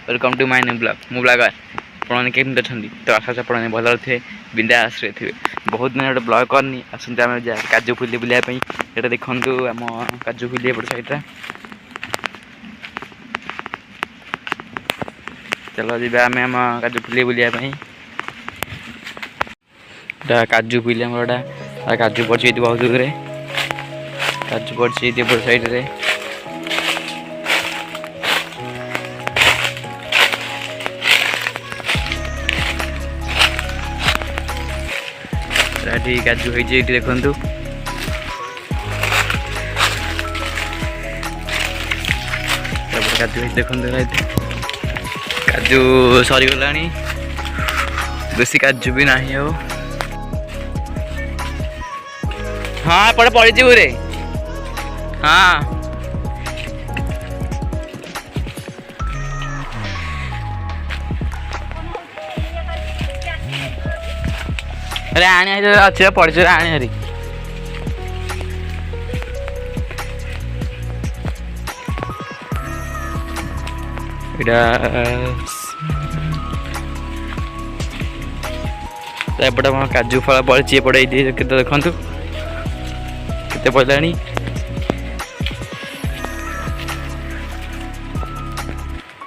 welcome to my new blog मु blogger आपने केमती अच्छा तो आशा आपने भल थे बिंदास थे बहुत दिन गोटे ब्लॉग करनी आसते आम काजू फुली बुलायापी ये देखूँ आम काजू फुली एपट साइड चलो जी आम आम काजू फुली बुलायापी काजू फुली आम काजू पड़ी बहुत दूर काजू पड़ी एपट साइड रे काजू हो देखु काजू देखु काजू सरीगला बेसी काजू भी ना हो हाँ एपटे पड़ी रे हाँ अरे आने अच्छे पड़े आने हरी एपटे काजू फल पड़ी एपटे देखु के पड़ा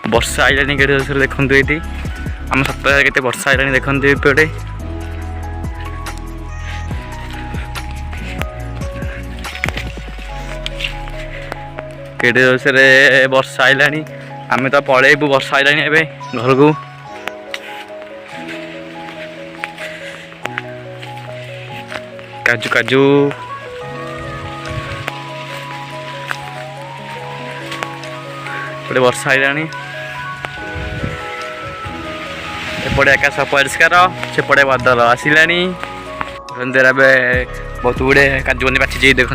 वर्षा आईलानी के देखु ये आम सप्ताह के वर्षा आईलानी देखु एपटे केटे जोशे वर्षा आईलानी आम तो पलैबू वर्षा आईलानी ए घर को काजू काजू वर्षा आईलानी एपटे आकाश परिष्कार सेपटे बादल आसिलानी बहुत गुड़े काजू बंदी पाची देखु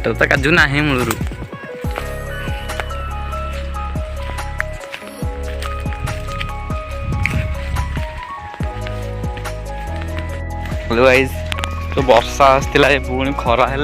तो काजू ना मूलर गाइस तो वर्षा आसला पुणी खरा है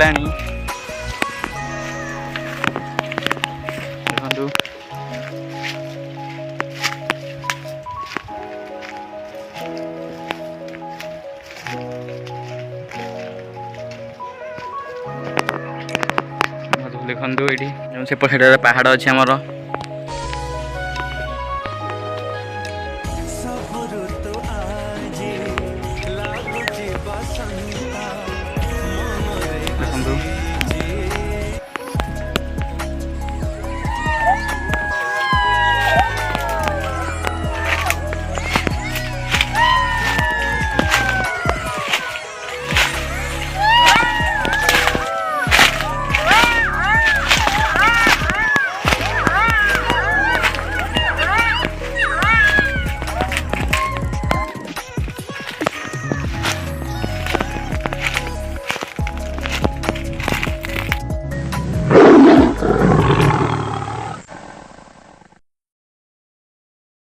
देखु ये सेपटे पहाड़ अच्छे आमर देखु